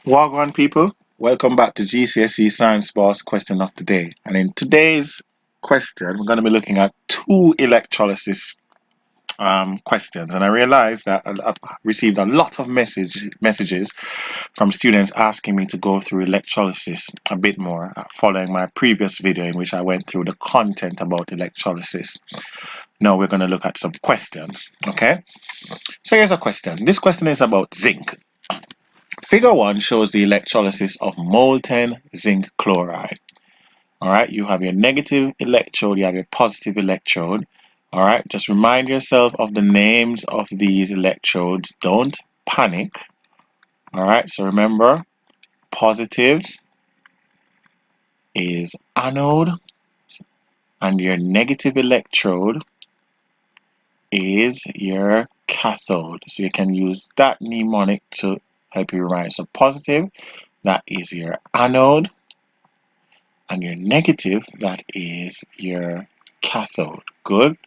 Wagwan people, welcome back to GCSE Science Boss question of the day. And in today's question, we're going to be looking at two electrolysis questions. And I realized that I've received a lot of messages from students asking me to go through electrolysis a bit more, following my previous video in which I went through the content about electrolysis. Now we're going to look at some questions. Okay, so here's a question. This question is about zinc. Figure 1 shows the electrolysis of molten zinc chloride. All right, you have your negative electrode, you have your positive electrode. All right, just remind yourself of the names of these electrodes. Don't panic. All right, so remember, positive is anode, and your negative electrode is your cathode. So you can use that mnemonic to help you remember. So positive, that is your anode, and your negative, that is your cathode. Good.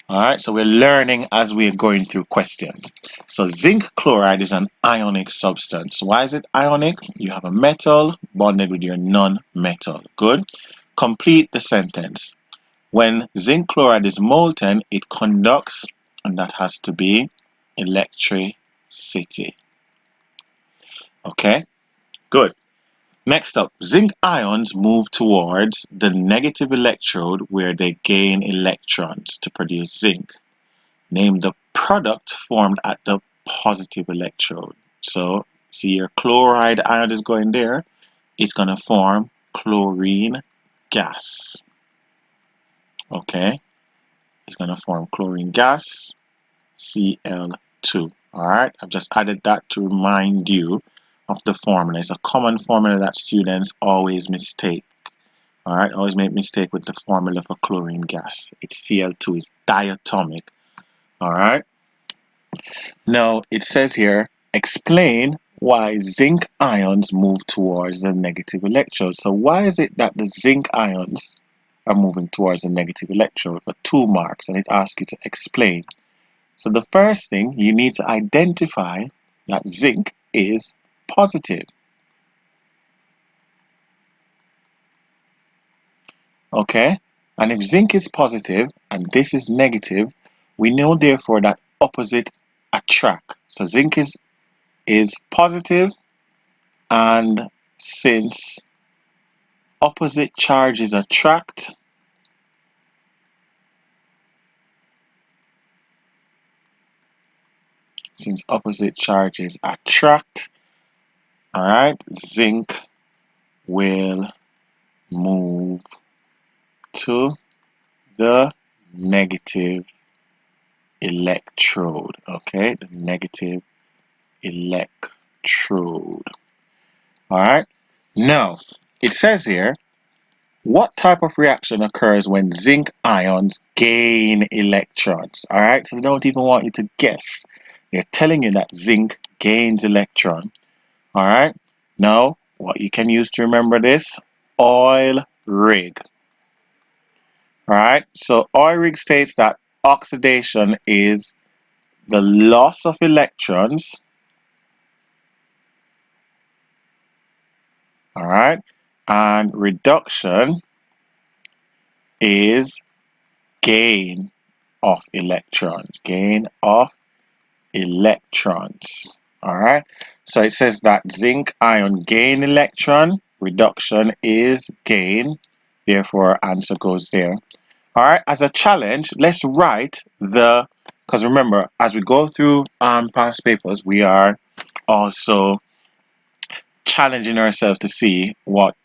All right, so we're learning as we're going through questions. So zinc chloride is an ionic substance. Why is it ionic? You have a metal bonded with your non-metal. Good. Complete the sentence. When zinc chloride is molten, it conducts, and that has to be electricity. Okay, good. Next up, zinc ions move towards the negative electrode where they gain electrons to produce zinc. Name the product formed at the positive electrode. So, see your chloride ion is going there. It's going to form chlorine gas. Okay, it's going to form chlorine gas, Cl2. Alright, I've just added that to remind you of the formula. It's a common formula that students always mistake. Alright, always make mistake with the formula for chlorine gas. It's Cl2, it's diatomic. Alright, now it says here, explain why zinc ions move towards the negative electrode. So why is it that the zinc ions are moving towards the negative electrode for 2 marks, and it asks you to explain. So the first thing, you need to identify that zinc is positive. Okay, and if zinc is positive and this is negative, we know therefore that opposites attract. So zinc is positive, and since opposite charges attract, all right, zinc will move to the negative electrode. Okay, the negative electrode. All right, now it says here, what type of reaction occurs when zinc ions gain electrons? All right, so they don't even want you to guess. They're telling you that zinc gains electron. All right, now what you can use to remember this, oil rig. All right, so oil rig states that oxidation is the loss of electrons. All right, and reduction is gain of electrons. Gain of electrons. All right, so it says that zinc ion gain electron, reduction is gain, therefore our answer goes there. All right, as a challenge, let's write the, because remember, as we go through past papers, we are also challenging ourselves to see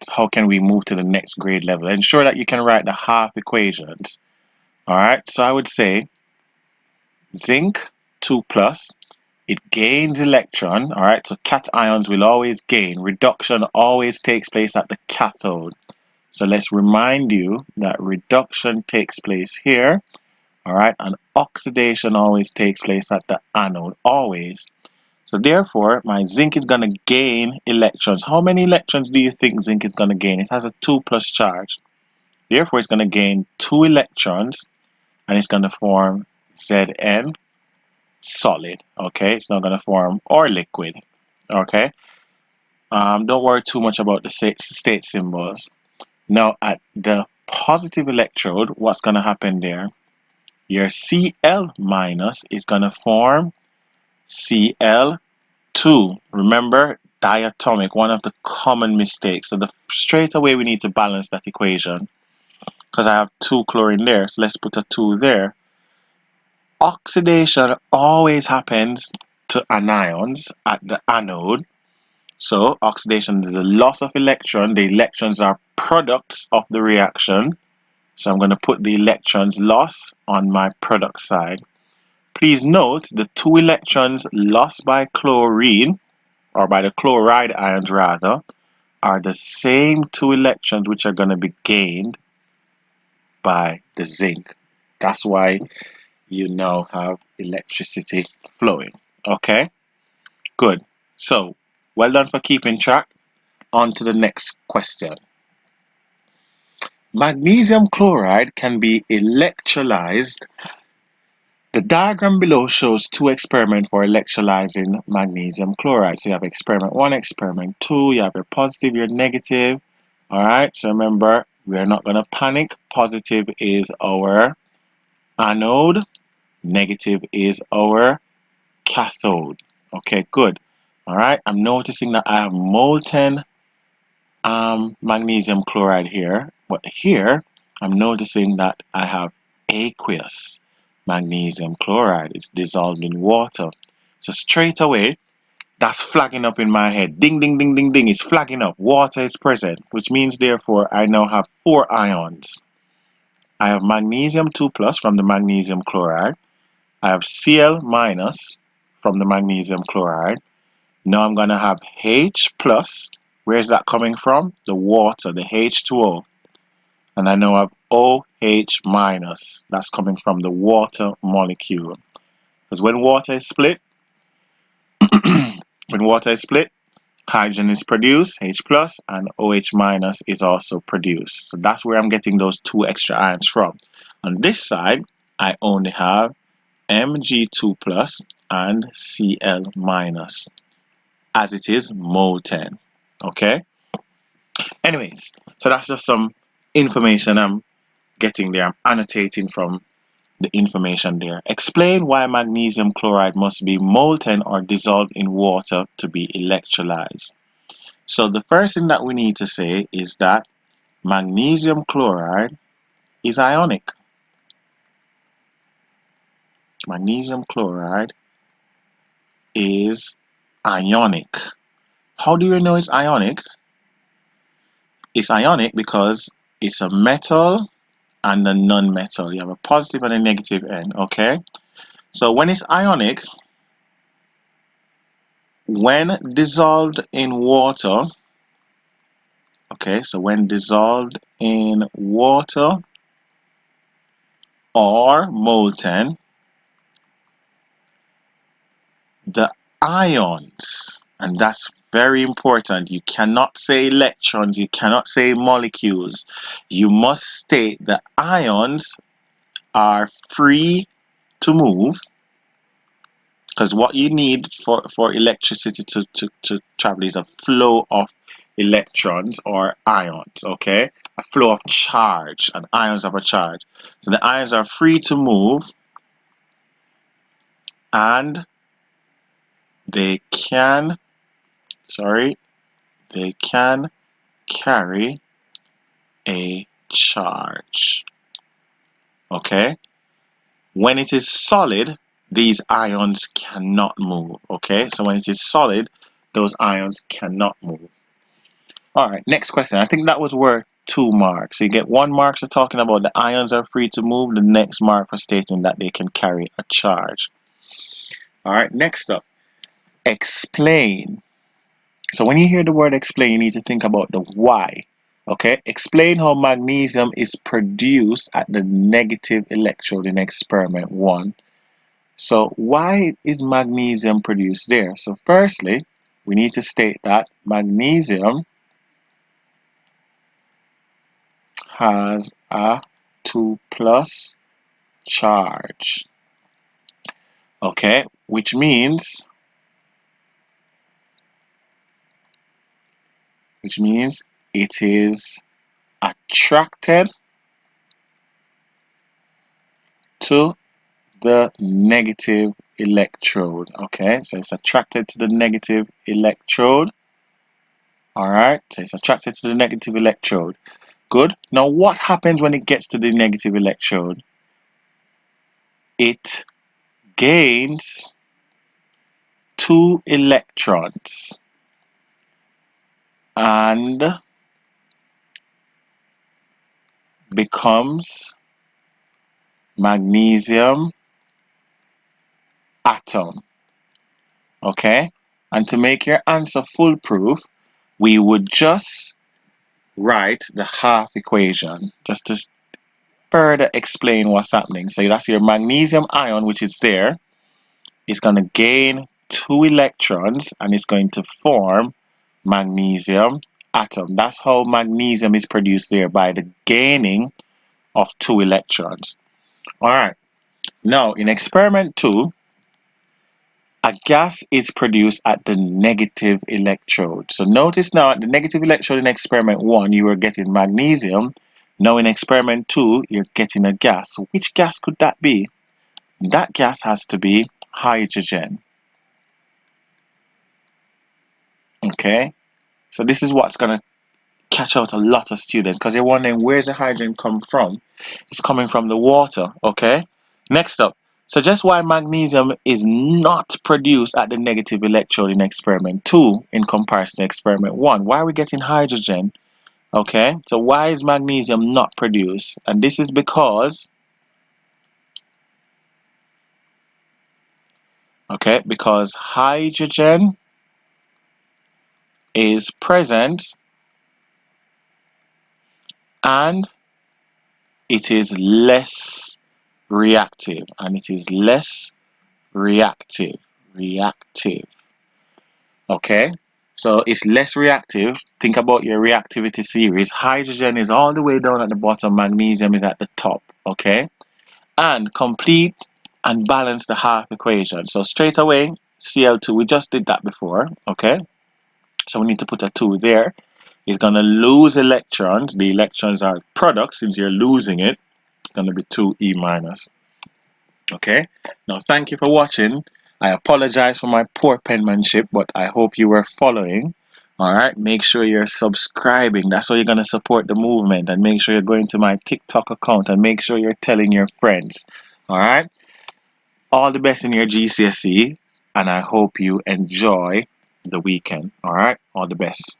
how can we move to the next grade level. Ensure that you can write the half equations. All right, so I would say zinc 2 plus, it gains electron. All right, so cations will always gain. Reduction always takes place at the cathode. So let's remind you that reduction takes place here. All right, and oxidation always takes place at the anode, always. So therefore, my zinc is going to gain electrons. How many electrons do you think zinc is going to gain? It has a 2 plus charge. Therefore, it's going to gain 2 electrons, and it's going to form Zn solid. Okay, it's not going to form or liquid. Okay, Don't worry too much about the state symbols. Now at the positive electrode, what's going to happen there? Your Cl minus is going to form Cl2. Remember, diatomic, one of the common mistakes. So straight away we need to balance that equation because I have 2 chlorine there. So let's put a 2 there. Oxidation always happens to anions at the anode. So oxidation is a loss of electron. The electrons are products of the reaction. So I'm going to put the electrons lost on my product side. Please note the 2 electrons lost by chlorine, or by the chloride ions rather, are the same 2 electrons which are going to be gained by the zinc. That's why you now have electricity flowing. Okay, good. So, well done for keeping track. On to the next question. Magnesium chloride can be electrolyzed. The diagram below shows 2 experiments for electrolyzing magnesium chloride. So you have experiment 1, experiment 2, you have your positive, your negative. Alright, so remember, we are not going to panic. Positive is our anode, negative is our cathode. Okay, good. Alright, I'm noticing that I have molten magnesium chloride here, but here I'm noticing that I have aqueous magnesium chloride. It's dissolved in water. So straight away, that's flagging up in my head. Ding, ding, ding, ding, ding. It's flagging up. Water is present, which means therefore I now have 4 ions. I have magnesium 2 plus from the magnesium chloride. I have Cl minus from the magnesium chloride. Now I'm going to have H plus. Where's that coming from? The water, the H2O. And I now have OH minus. That's coming from the water molecule. Because when water is split, hydrogen is produced, H plus, and OH minus is also produced. So that's where I'm getting those 2 extra ions from. On this side, I only have Mg2 plus and Cl minus, as it is molten. Okay? Anyways, so that's just some information I'm getting there. I'm annotating from the information there. Explain why magnesium chloride must be molten or dissolved in water to be electrolyzed. So the first thing that we need to say is that magnesium chloride is ionic. Magnesium chloride is ionic. How do you know it's ionic? It's ionic because it's a metal and a non-metal. You have a positive and a negative end, okay? So when it's ionic, when dissolved in water, okay, so when dissolved in water or molten, the ions, and that's very important. You cannot say electrons, you cannot say molecules. You must state the ions are free to move, because what you need for electricity to travel is a flow of electrons or ions, okay? A flow of charge, and ions have a charge. So the ions are free to move, and they can, they can carry a charge, okay? When it is solid, these ions cannot move, okay? So when it is solid, those ions cannot move. All right, next question. I think that was worth 2 marks. So you get 1 mark for talking about the ions are free to move, the next mark for stating that they can carry a charge. All right, next up, explain. So when you hear the word explain, you need to think about the why. Okay, explain how magnesium is produced at the negative electrode in experiment 1. So why is magnesium produced there? So firstly, we need to state that magnesium has a 2 plus charge. Okay, which means which means it is attracted to the negative electrode. Okay, so it's attracted to the negative electrode. Alright, so it's attracted to the negative electrode. Good. Now what happens when it gets to the negative electrode? It gains 2 electrons and becomes magnesium atom. Okay, and to make your answer foolproof, we would just write the half equation just to further explain what's happening. So that's your magnesium ion, which is there, is going to gain 2 electrons and it's going to form magnesium atom. That's how magnesium is produced there, by the gaining of 2 electrons. Alright, now in experiment 2, a gas is produced at the negative electrode. So notice now at the negative electrode in experiment 1 you were getting magnesium. Now in experiment 2 you're getting a gas. So which gas could that be? That gas has to be hydrogen. Okay, so this is what's going to catch out a lot of students, because they're wondering, where's the hydrogen come from? It's coming from the water. Okay, next up, suggest why magnesium is not produced at the negative electrode in experiment 2 in comparison to experiment 1. Why are we getting hydrogen? Okay, so why is magnesium not produced? And this is because, okay, because hydrogen is present and it is less reactive, reactive. Okay, so it's less reactive. Think about your reactivity series. Hydrogen is all the way down at the bottom, magnesium is at the top. Okay, and complete and balance the half equation. So straight away, Cl2, we just did that before. Okay, so we need to put a 2 there. It's going to lose electrons. The electrons are product. Since you're losing it, it's going to be 2e minus. Okay, now thank you for watching. I apologize for my poor penmanship, but I hope you were following. Alright, make sure you're subscribing. That's how you're going to support the movement. And make sure you're going to my TikTok account and make sure you're telling your friends. Alright, all the best in your GCSE, and I hope you enjoy the weekend. Alright, all the best.